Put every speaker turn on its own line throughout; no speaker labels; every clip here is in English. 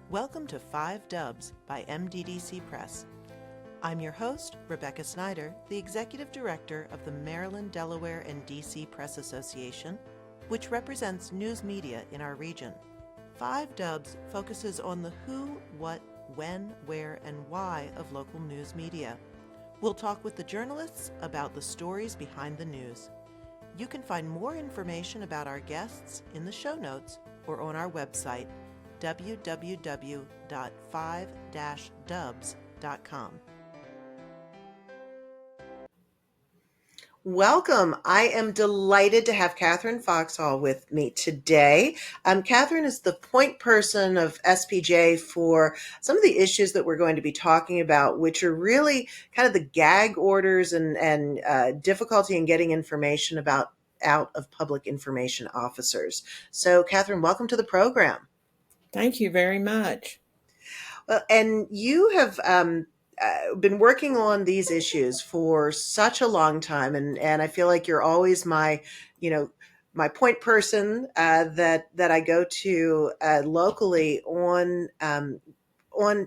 Welcome to 5 Dubs by MDDC Press. I'm your host, Rebecca Snyder, the Executive Director of the Maryland, Delaware, and DC Press Association, which represents news media in our region. 5 Dubs focuses on the who, what, when, where, and why of local news media. We'll talk with the journalists about the stories behind the news. You can find more information about our guests in the show notes or on our website, www.5-dubs.com. Welcome. I am delighted to have Kathryn Foxhall with me today. Kathryn is the point person of SPJ for some of the issues that we're going to be talking about, which are really kind of the gag orders and difficulty in getting information out of public information officers. So, Kathryn, welcome to the program.
Thank you very much.
Well, and you have been working on these issues for such a long time, and I feel like you're always my point person that I go to locally on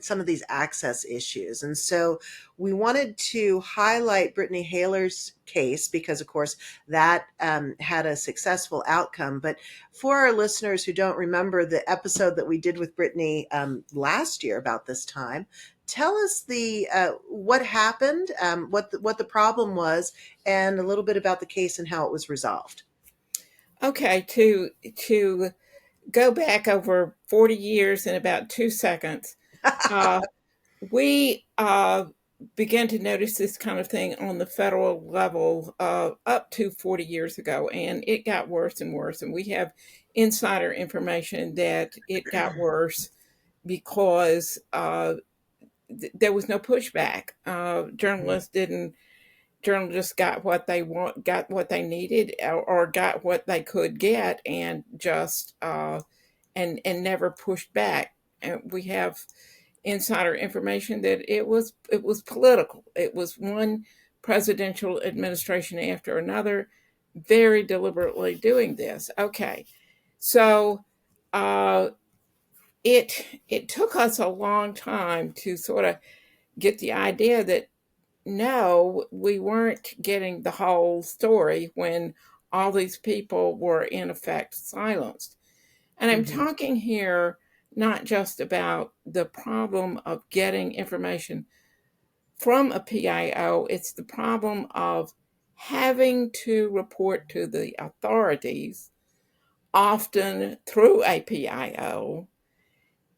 some of these access issues. And so we wanted to highlight Brittany Haler's case because, of course, that had a successful outcome. But for our listeners who don't remember the episode that we did with Brittany last year about this time, tell us what happened, what the problem was, and a little bit about the case and how it was resolved.
Okay, to go back over 40 years in about 2 seconds, we began to notice this kind of thing on the federal level up to 40 years ago, and it got worse and worse. And we have insider information that it got worse because there was no pushback. Journalists got what they needed, or got what they could get, and just and never pushed back. And we have insider information that it was political. It was one presidential administration after another, very deliberately doing this. Okay, so it took us a long time to sort of get the idea that no, we weren't getting the whole story when all these people were in effect silenced. And I'm talking here not just about the problem of getting information from a PIO, it's the problem of having to report to the authorities, often through a PIO,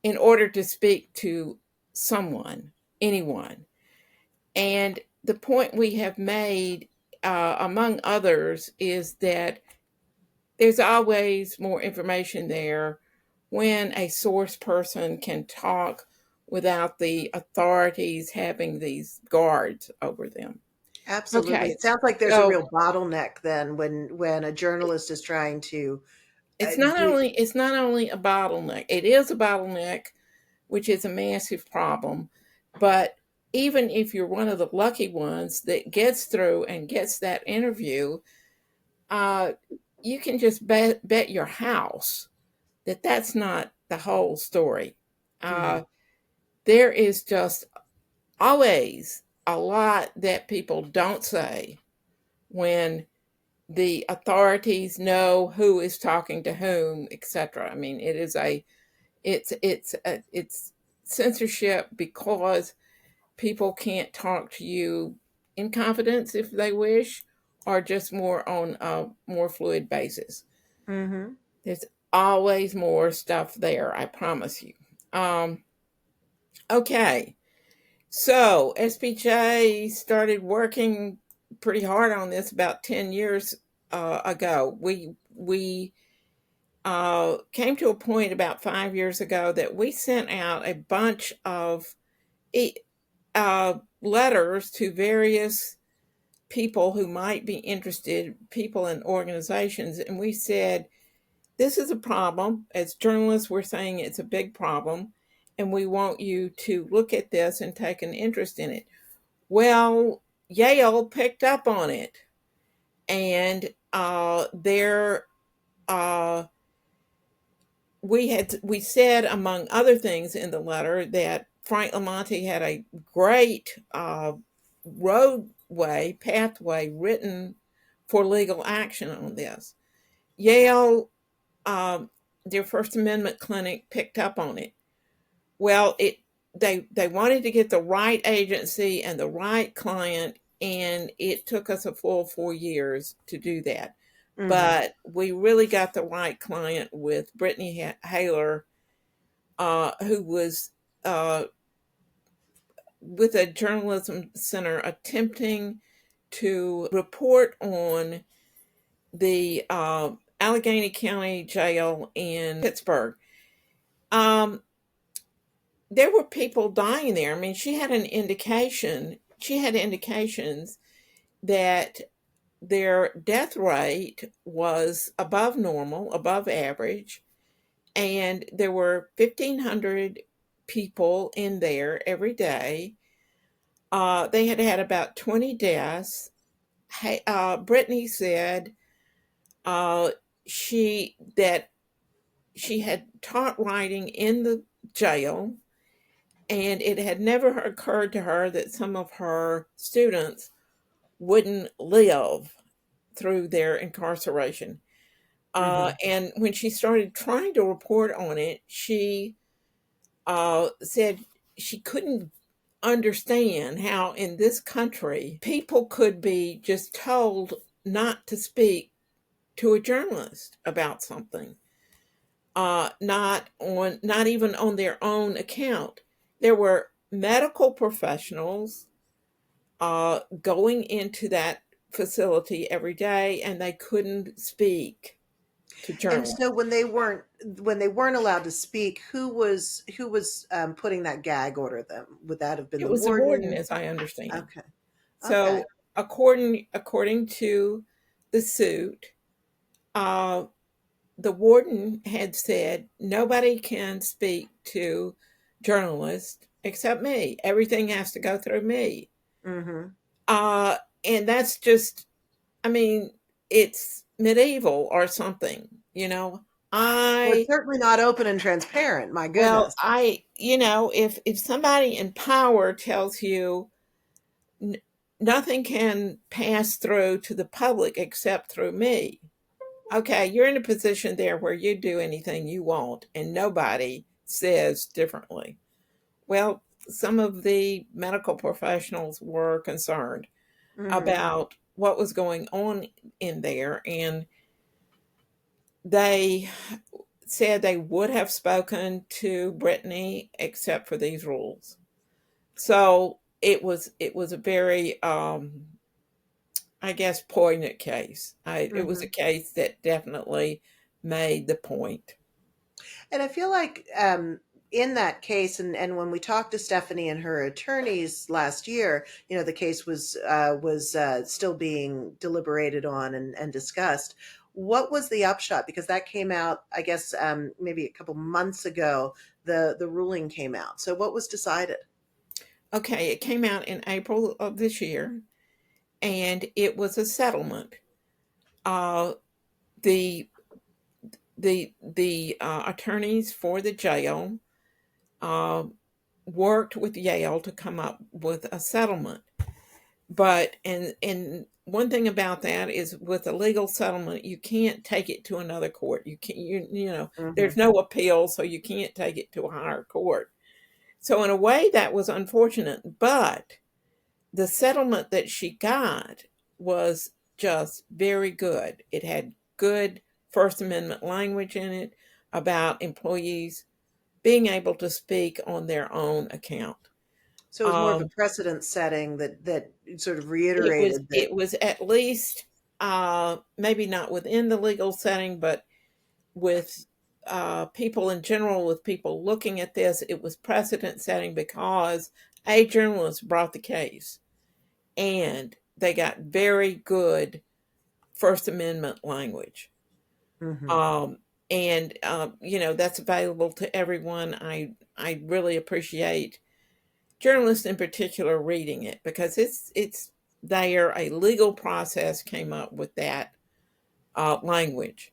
in order to speak to someone, anyone. And the point we have made, among others, is that there's always more information there when a source person can talk without the authorities having these guards over them.
Absolutely.
Okay,
It sounds like there's a
so
real bottleneck then when a journalist is trying to
it's not
do.
only a bottleneck. It is a bottleneck, which is a massive problem. But even if you're one of the lucky ones that gets through and gets that interview, you can just bet your house that that's not the whole story. There is just always a lot that people don't say when the authorities know who is talking to whom, etc. I mean, it's censorship because people can't talk to you in confidence if they wish, or just more on a more fluid basis. There's always more stuff there, I promise you. Okay, so SPJ started working pretty hard on this about 10 years ago. We came to a point about 5 years ago that we sent out a bunch of letters to various people who might be interested, people and organizations, and we said, this is a problem. As journalists, we're saying it's a big problem, and we want you to look at this and take an interest in it. Well, Yale picked up on it, and we said, among other things in the letter, that Frank Lamonti had a great pathway written for legal action on this. Yale, their First Amendment clinic, picked up on it. Well, they wanted to get the right agency and the right client, and it took us a full 4 years to do that.
Mm-hmm.
But we really got the right client with Brittany Haler, who was with a journalism center attempting to report on the Allegheny County Jail in Pittsburgh. There were people dying there. I mean, she had indications that their death rate was above normal, above average, and there were 1,500 people in there every day. They had had about 20 deaths. Brittany said she had taught writing in the jail, and it had never occurred to her that some of her students wouldn't live through their incarceration. And when she started trying to report on it, she said she couldn't understand how in this country people could be just told not to speak to a journalist about something, not even on their own account. There were medical professionals going into that facility every day, and they couldn't speak to
And
journalists.
so when they weren't allowed to speak, who was putting that gag order then? Would that have been
It
the
was the warden,
warden?
as I understand.
Okay.
So according to the suit, the warden had said nobody can speak to journalists except me. Everything has to go through me.
Mm-hmm.
And that's just, I mean, it's medieval or something, you know.
Well, it's certainly not open and transparent. My
Well,
goodness.
if somebody in power tells you nothing can pass through to the public except through me, okay, you're in a position there where you do anything you want and nobody says differently. Well, some of the medical professionals were concerned about what was going on in there, and they said they would have spoken to Brittany except for these rules. So it was a very I guess poignant case. It was a case that definitely made the point.
And I feel like in that case, and when we talked to Stephanie and her attorneys last year, the case was still being deliberated on and discussed. What was the upshot? Because that came out, I guess, maybe a couple months ago. The ruling came out. So what was decided?
Okay, it came out in April of this year, and it was a settlement. Uh, the the attorneys for the jail uh, worked with Yale to come up with a settlement. But and one thing about that is, with a legal settlement, you can't take it to another court. You can't there's no appeal, so you can't take it to a higher court. So in a way, that was unfortunate. But the settlement that she got was just very good. It had good First Amendment language in it about employees being able to speak on their own account.
So it was more of a precedent setting that sort of reiterated that.
It was at least maybe not within the legal setting, but with people in general, with people looking at this, it was precedent setting because a journalist brought the case, and they got very good First Amendment language.
Mm-hmm.
And that's available to everyone. I really appreciate journalists in particular reading it, because it's there. A legal process came up with that language.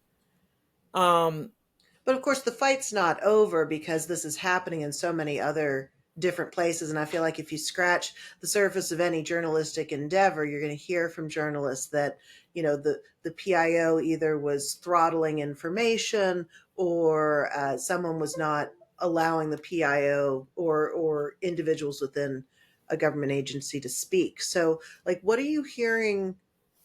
But But of course, the fight's not over because this is happening in so many other different places. And I feel like if you scratch the surface of any journalistic endeavor, you're going to hear from journalists that, the PIO either was throttling information or someone was not allowing the PIO or individuals within a government agency to speak. So, like, what are you hearing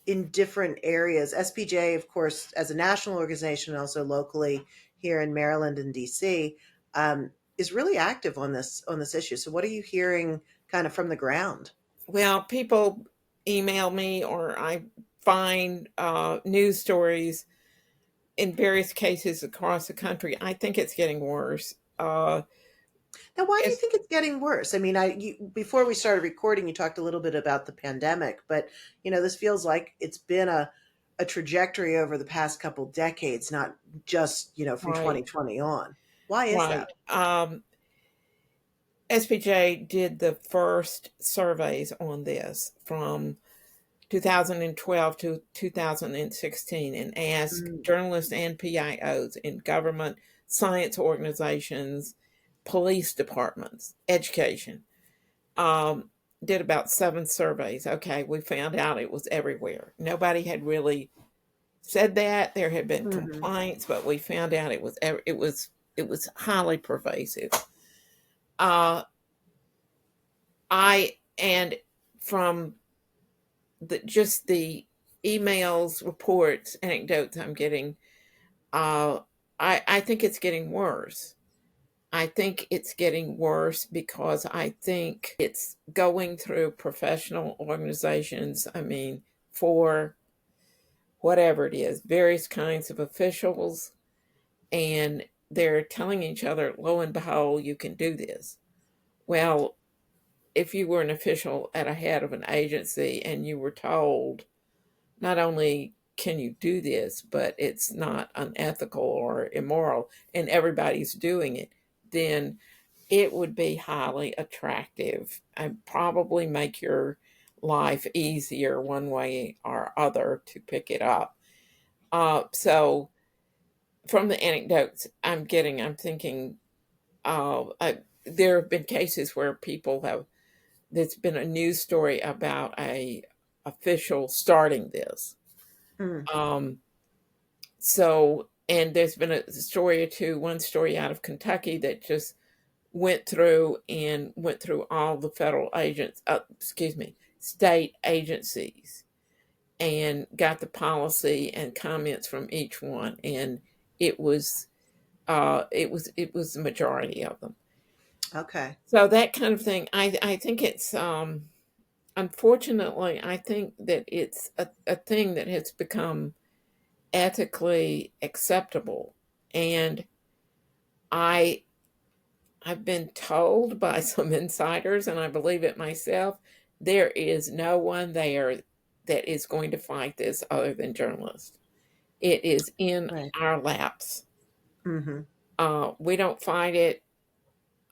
in different areas? SPJ, of course, as a national organization, also locally here in Maryland and DC, is really active on this issue. So, what are you hearing kind of from the ground?
Well, people email me, or I find news stories in various cases across the country. I think it's getting worse.
Now, why do you
It's
think it's getting worse? I mean, before we started recording, you talked a little bit about the pandemic, but this feels like it's been a trajectory over the past couple decades, not just from
right,
2020 on. Why is
right.
that?
SPJ did the first surveys on this from 2012 to 2016 and asked
Mm,
journalists and PIOs in government, science organizations, police departments, education. Um, did about 7 surveys. Okay, we found out it was everywhere. Nobody had really said that. There had been
mhm.
complaints, but we found out it was highly pervasive. Uh, I and from just the emails, reports, anecdotes I'm getting, uh, I think it's getting worse. I think it's getting worse because I think it's going through professional organizations. I mean, for whatever it is, various kinds of officials, and they're telling each other, lo and behold, you can do this. Well, if you were an official at a head of an agency and you were told, not only can you do this, but it's not unethical or immoral, and everybody's doing it, then it would be highly attractive and probably make your life easier one way or other to pick it up. So, from the anecdotes I'm getting, I'm thinking there have been cases where people have, there's been a news story about a official starting this.
Mm.
Um, and there's been a story or two, one story out of Kentucky that just went through all the federal agents, state agencies, and got the policy and comments from each one, and it was it was the majority of them.
Okay.
So that kind of thing, I think it's unfortunately, I think that it's a thing that has become ethically acceptable. And I I've been told by some insiders, and I believe it myself, there is no one there that is going to fight this other than journalists. It is in
Right.
our laps.
Hmm.
We don't fight it.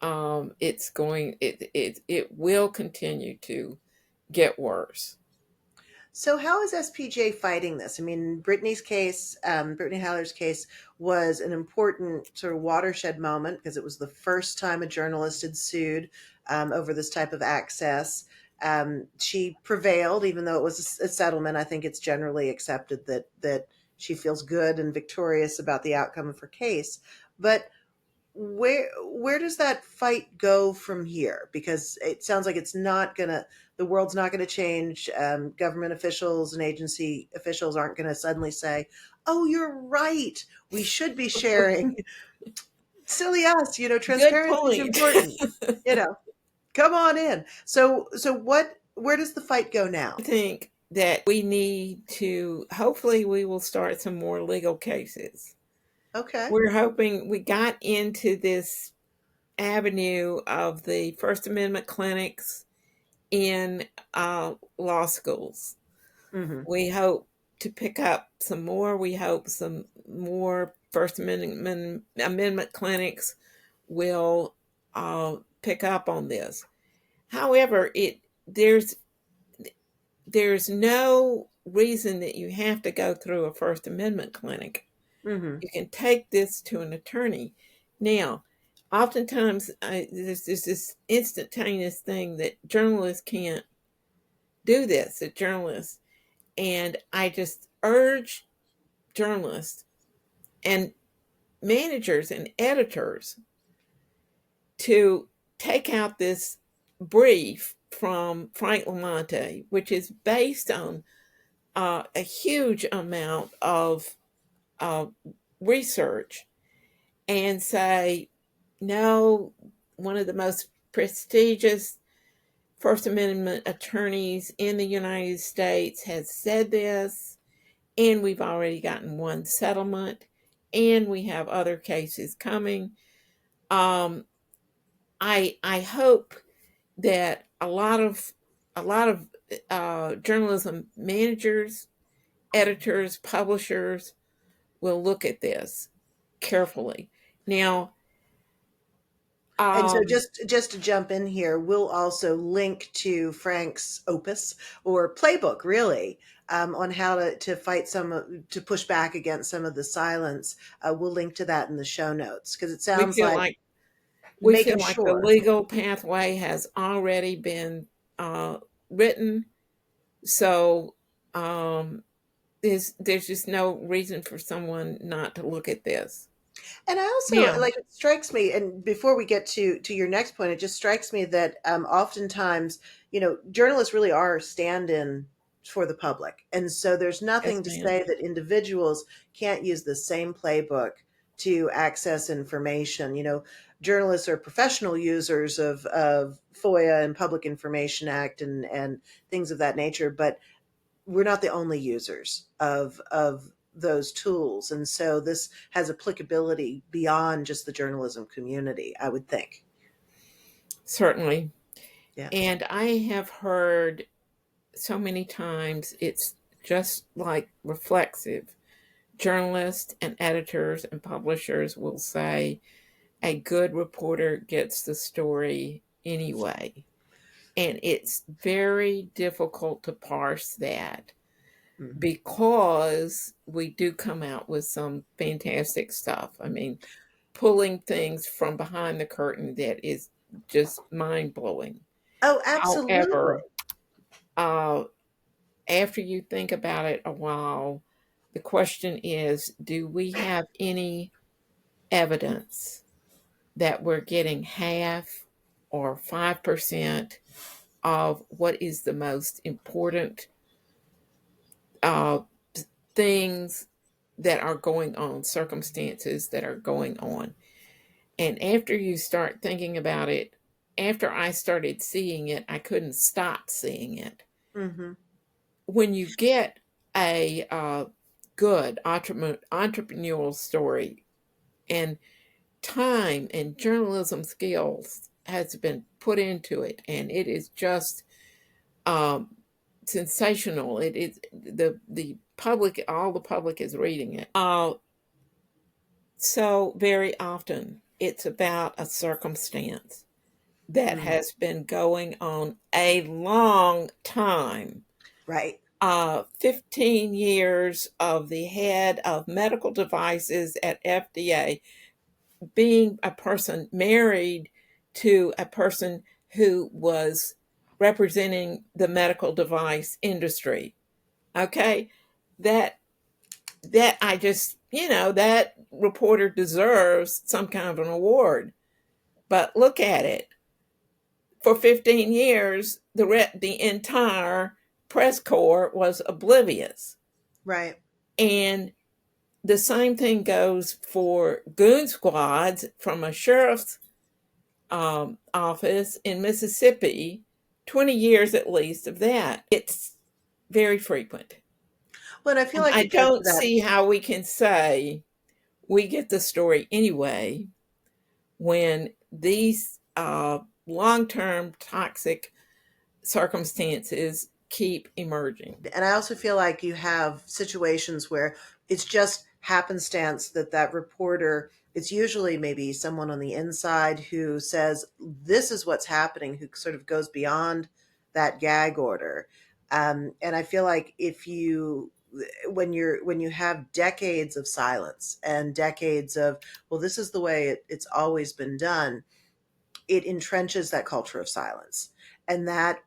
It will continue to get worse.
So how is SPJ fighting this? I mean, Brittany Haler's case was an important sort of watershed moment because it was the first time a journalist had sued over this type of access. She prevailed, even though it was a settlement. I think it's generally accepted that she feels good and victorious about the outcome of her case. But where does that fight go from here? Because it sounds like the world's not gonna change. Government officials and agency officials aren't gonna suddenly say, "Oh, you're right. We should be sharing." Silly us,
Good
transparency is
point.
important. You know, come on in. So where does the fight go
I
now?
think that we need to, hopefully, we will start some more legal cases.
Okay.
We're hoping we got into this avenue of the First Amendment clinics in law schools.
Hmm.
We hope to pick up some more. We hope some more First Amendment clinics will pick up on this. However, there's no reason that you have to go through a First Amendment clinic.
Mm-hmm.
You can take this to an attorney. Now, oftentimes there's this instantaneous thing that journalists can't do this, that journalists, and I just urge journalists and managers and editors to take out this brief from Frank Lamonte, which is based on a huge amount of uh, research, and say, no, one of the most prestigious First Amendment attorneys in the United States has said this, and we've already gotten one settlement, and we have other cases coming. Um, I hope that a lot of journalism managers, editors, publishers will look at this carefully. Now,
And so
um,
just to jump in here, we'll also link to Frank's opus or playbook, really, on how to fight to push back against some of the silence. We'll link to that in the show notes because it
we
sounds
feel
like
like we feel
making
like the
sure.
legal pathway has already been uh, written, so um, there's just no reason for someone not to look at this.
And I also
Now,
like it strikes me, and before we get to your next point, it just strikes me that oftentimes, journalists really are stand-in for the public, and so there's
yes,
nothing to
ma'am.
say that individuals can't use the same playbook to access information. Journalists are professional users of FOIA and Public Information Act and things of that nature, but we're not the only users of those tools, and so this has applicability beyond just the journalism community, I would think.
Certainly.
Yeah.
And I have heard so many times it's just like reflexive. Journalists and editors and publishers will say a good reporter gets the story anyway. And it's very difficult to parse that
Mhm.
because we do come out with some fantastic stuff. I mean, pulling things from behind the curtain that is just mind blowing.
Oh, absolutely.
However, uh, after you think about it a while, the question is, do we have any evidence that we're getting half or 5% of what is the most important uh, things that are going on, circumstances that are going on? And after you start thinking about it, after I started seeing it, I couldn't stop seeing it.
Hmm.
When you get a good entrepreneurial story, and time and journalism skills has been put into it, and it is just um, sensational. It is the public, all the public is reading it. So very often it's about a circumstance that
Mm.
has been going on a long time.
Right.
15 years of the head of medical devices at FDA, being a person married to a person who was representing the medical device industry. Okay, that I just, that reporter deserves some kind of an award. But look at it. For 15 years, the entire press corps was oblivious.
Right.
And the same thing goes for goon squads from a sheriff's office in Mississippi, 20 years at least of that. It's very frequent.
Well, and I feel
And
like
I
it goes to
don't
that.
see how we can say we get the story anyway when these long term toxic circumstances keep emerging.
And I also feel like you have situations where it's just happenstance that reporter, it's usually maybe someone on the inside who says, this is what's happening, who sort of goes beyond that gag order. And I feel like if you when you have decades of silence and decades of, well, this is the way it's always been done, it entrenches that culture of silence. And that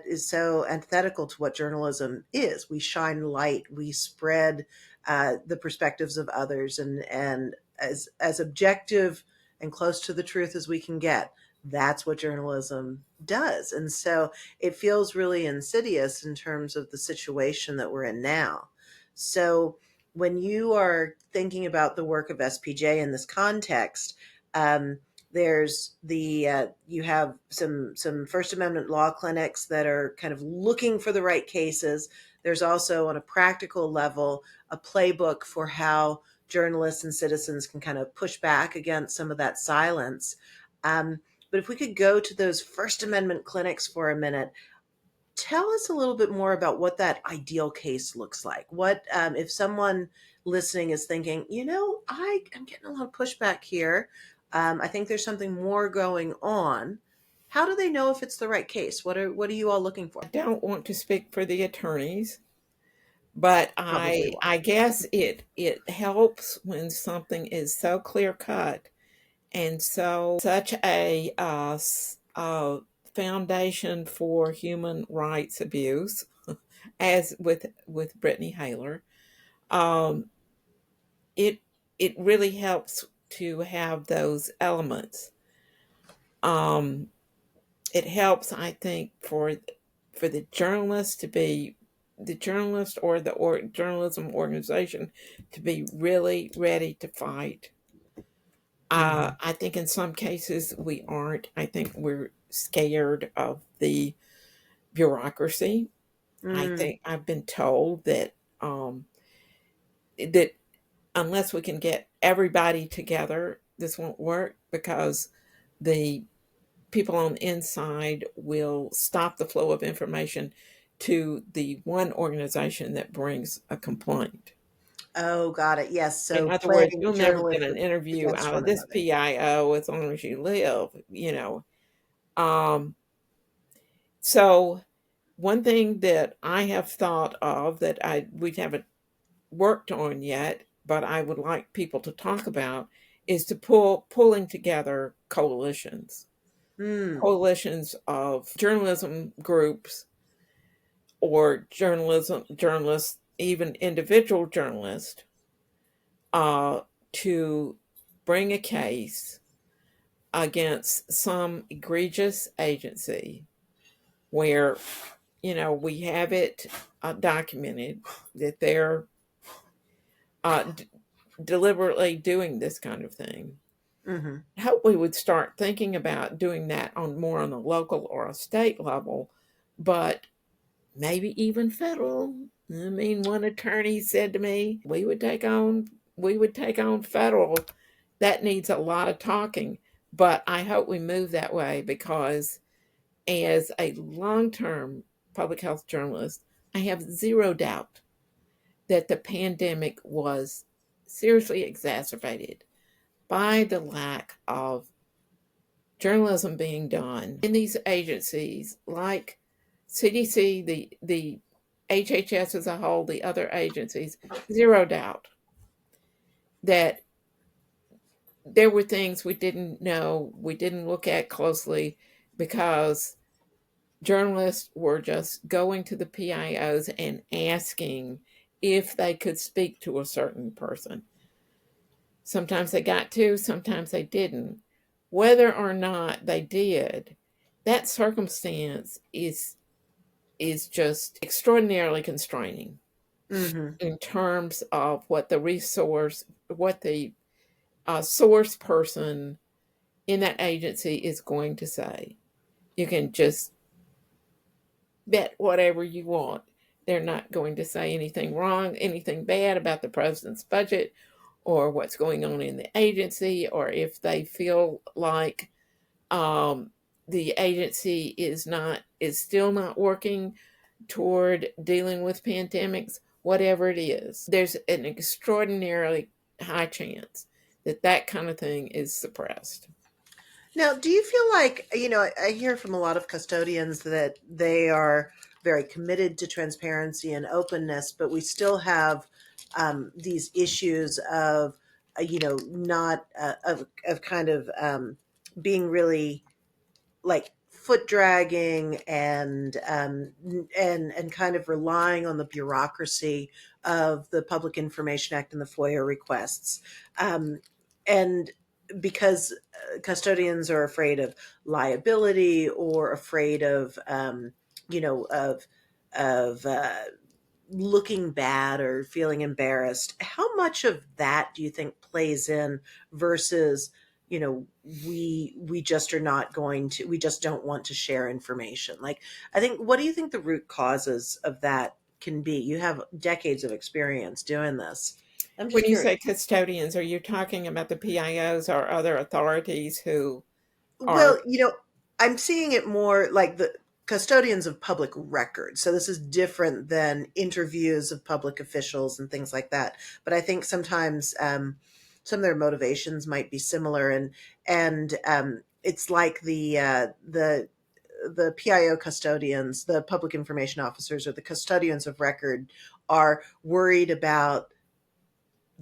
is so antithetical to what journalism is. We shine light, we spread the perspectives of others, and as objective and close to the truth as we can get. That's what journalism does. And so it feels really insidious in terms of the situation that we're in now. So when you are thinking about the work of SPJ in this context, um, there's the you have some First Amendment law clinics that are kind of looking for the right cases. There's also, on a practical level, a playbook for how journalists and citizens can kind of push back against some of that silence. But if we could go to those First Amendment clinics for a minute, tell us a little bit more about what that ideal case looks like. What if someone listening is thinking, I'm getting a lot of pushback here. I think there's something more going on. How do they know if it's the right case? What are you all looking for?
I don't want to speak for the attorneys, but
Probably
I guess it helps when something is so clear cut and such a foundation for human rights abuse, as with Brittany Haler. Um, it it really helps to have those elements. Um, it helps, I think, for the journalist or journalism organization to be really ready to fight.
Mm-hmm.
I think in some cases we aren't. I think we're scared of the bureaucracy. I
Mm.
think I've been told that unless we can get everybody together, this won't work because the people on the inside will stop the flow of information to the one organization that brings a complaint.
Oh, got it. Yes.
In
So
other words,
playing
you'll never get an
journalism
interview
against
out of
one
this
another.
PIO as long as you live. Um, so one thing that I have thought of that we haven't worked on yet, but I would like people to talk about is to pulling together
Mm.
coalitions of journalism groups or journalists, even individual journalists, uh, to bring a case against some egregious agency where we have it documented that they're deliberately doing this kind of thing.
Mm-hmm.
I hope we would start thinking about doing that on more on a local or a state level, but maybe even federal. I mean, one attorney said to me, we would take on federal. That needs a lot of talking, but I hope we move that way because as a long-term public health journalist, I have zero doubt that the pandemic was seriously exacerbated by the lack of journalism being done in these agencies like CDC, the HHS as a whole, the other agencies. Zero doubt that there were things we didn't know, we didn't look at closely because journalists were just going to the PIOs and asking if they could speak to a certain person. Sometimes they got to, sometimes they didn't. Whether or not they did, that circumstance is just extraordinarily constraining
Mm-hmm.
in terms of what the source person in that agency is going to say. You can just bet whatever you want. They're not going to say anything wrong, anything bad about the president's budget or what's going on in the agency, or if they feel like um, the agency is still not working toward dealing with pandemics, whatever it is. There's an extraordinarily high chance that that kind of thing is suppressed.
Now, do you feel like, I hear from a lot of custodians that they are very committed to transparency and openness, but we still have these issues of, not of kind of being really like foot dragging and kind of relying on the bureaucracy of the Public Information Act and the FOIA requests. And because custodians are afraid of liability or afraid of, of looking bad or feeling embarrassed. How much of that do you think plays in versus, we just are not going to, we just don't want to share information? Like, I think, what do you think the root causes of that can be? You have decades of experience doing this. I'm
When
just
you
curious.
say custodians, are you talking about the PIOs or other authorities who are?
Well, I'm seeing it more like the custodians of public records. So this is different than interviews of public officials and things like that. But I think sometimes some of their motivations might be similar, and it's like the PIO custodians, the public information officers, or the custodians of record are worried about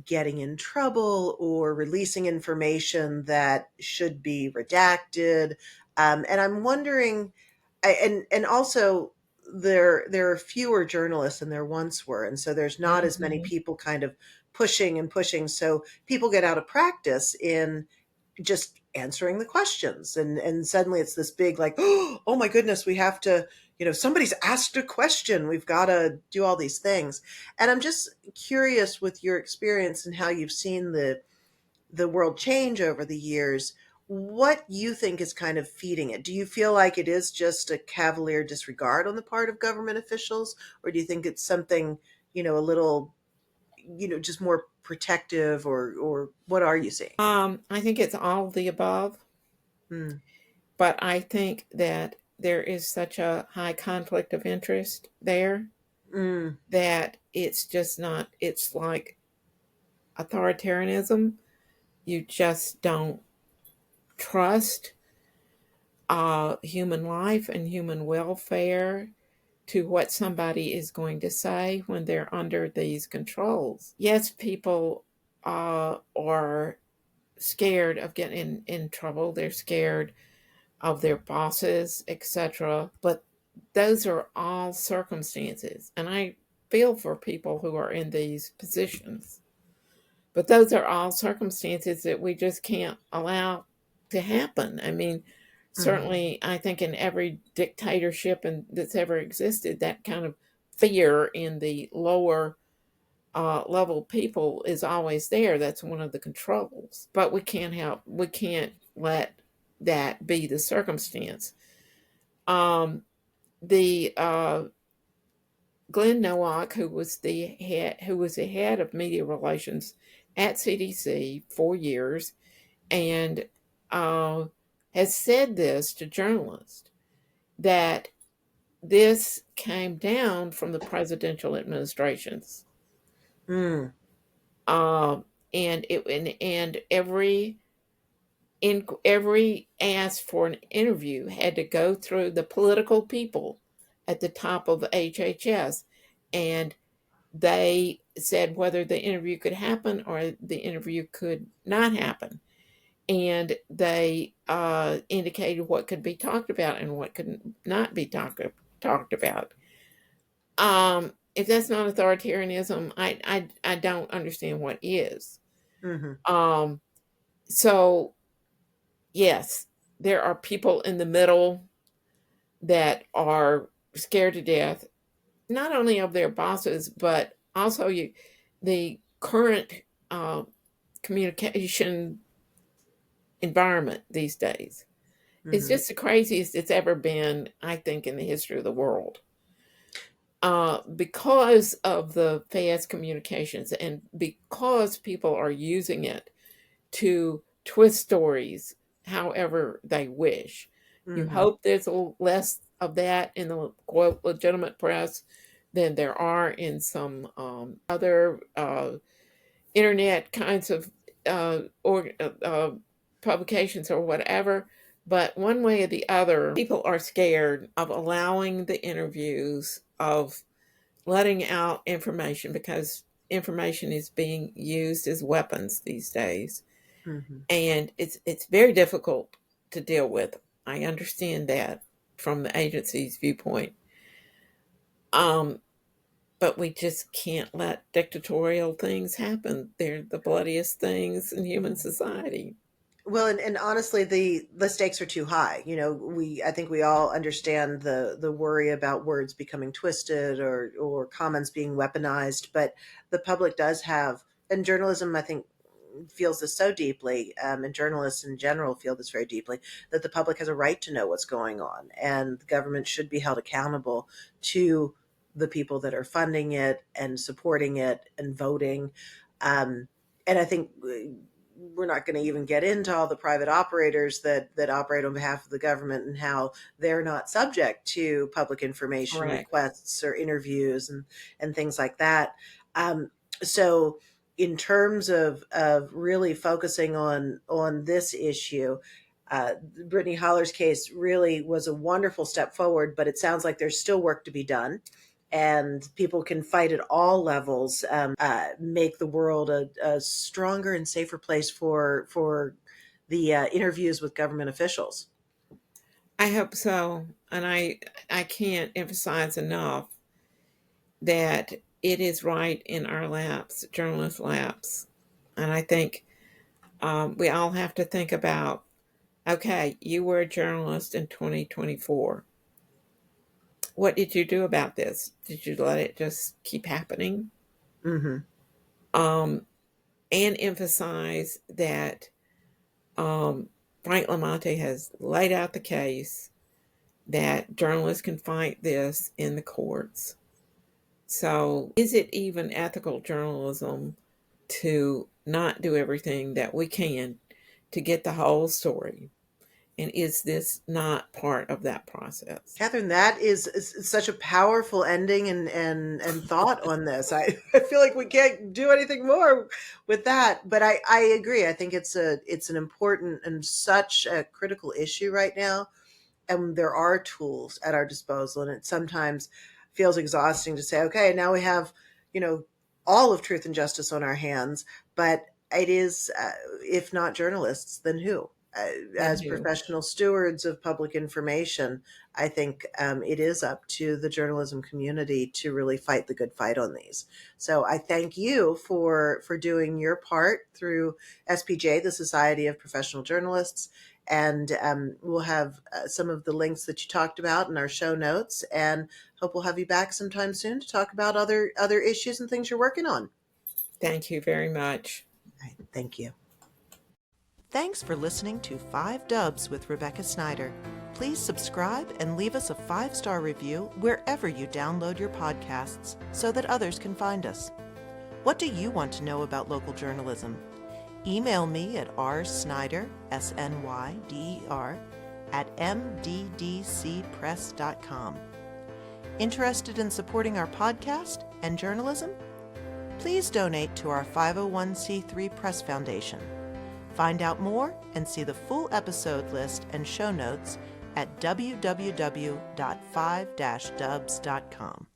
getting in trouble or releasing information that should be redacted. And I'm wondering, and also there are fewer journalists than there once were, and so there's not as many
Mhm.
people kind of pushing and pushing. So people get out of practice in just answering the questions, and suddenly it's this big like, oh my goodness, we have to, somebody's asked a question, we've got to do all these things. And I'm just curious, with your experience and how you've seen the world change over the years, what you think is kind of feeding it. Do you feel like it is just a cavalier disregard on the part of government officials, or do you think it's something, a little, just more protective, or what are you seeing?
I think it's all of the above,
Hmm.
but I think that there is such a high conflict of interest there
Mm.
that it's just not, it's like authoritarianism. You just don't trust human life and human welfare to what somebody is going to say when they're under these controls. Yes, people are scared of getting in trouble. They're scared of their bosses, etc. But those are all circumstances. And I feel for people who are in these positions. But those are all circumstances that we just can't allow to happen. I mean,
Mhm.
certainly, I think in every dictatorship that's ever existed, that kind of fear in the lower level people is always there. That's one of the controls. But we can't let that be the circumstance. Um, the Glenn Nowak, who was the head of media relations at CDC for years, and uh, has said this to journalists that this came down from the presidential administrations,
Mm.
um, and every ask for an interview had to go through the political people at the top of HHS, and they said whether the interview could happen or the interview could not happen. And they indicated what could be talked about and what could not be talked about. If that's not authoritarianism, I don't understand what is.
Mhm.
Um, so, yes, there are people in the middle that are scared to death, not only of their bosses, but also the current uh, communication environment these days. It's
Mhm.
just the craziest it's ever been, I think, in the history of the world. Because of the fast communications and because people are using it to twist stories however they wish. You
Mhm.
hope there's a little less of that in the quote legitimate press than there are in some other internet kinds of publications or whatever. But one way or the other, people are scared of allowing the interviews, of letting out information, because information is being used as weapons these days.
Mm-hmm.
And it's very difficult to deal with. I understand that from the agency's viewpoint. But we just can't let dictatorial things happen. They're the bloodiest things in human society.
Well, and honestly, the stakes are too high. I think we all understand the worry about words becoming twisted or comments being weaponized, but the public does have, and journalism, I think, feels this so deeply, and journalists in general feel this very deeply, that the public has a right to know what's going on, and the government should be held accountable to the people that are funding it and supporting it and voting. And I think we're not going to even get into all the private operators that operate on behalf of the government and how they're not subject to public information
Correct.
requests or interviews and things like that. So in terms of really focusing on this issue, Brittany Haler's case really was a wonderful step forward, but it sounds like there's still work to be done. And people can fight at all levels, make the world a stronger and safer place for the interviews with government officials.
I hope so. And I can't emphasize enough that it is right in our laps, journalist laps. And I think we all have to think about, okay, you were a journalist in 2024. What did you do about this? Did you let it just keep happening?
Mm-hmm.
And emphasize that Frank Lamonte has laid out the case that journalists can fight this in the courts. So is it even ethical journalism to not do everything that we can to get the whole story? And is this not part of that process?
Kathryn, that is such a powerful ending and thought on this. I feel like we can't do anything more with that, but I agree. I think it's an important and such a critical issue right now, and there are tools at our disposal, and it sometimes feels exhausting to say, okay, now we have, all of truth and justice on our hands, but it is, if not journalists, then who? As professional stewards of public information, I think it is up to the journalism community to really fight the good fight on these. So I thank you for doing your part through SPJ, the Society of Professional Journalists, and we'll have some of the links that you talked about in our show notes, and hope we'll have you back sometime soon to talk about other issues and things you're working on.
Thank you very much.
All right, thank you. Thanks for listening to 5 Dubs with Rebecca Snyder. Please subscribe and leave us a 5-star review wherever you download your podcasts so that others can find us. What do you want to know about local journalism? Email me at rsnyder, SNYDER, at mddcpress.com. Interested in supporting our podcast and journalism? Please donate to our 501c3 Press Foundation. Find out more and see the full episode list and show notes at www.5-dubs.com.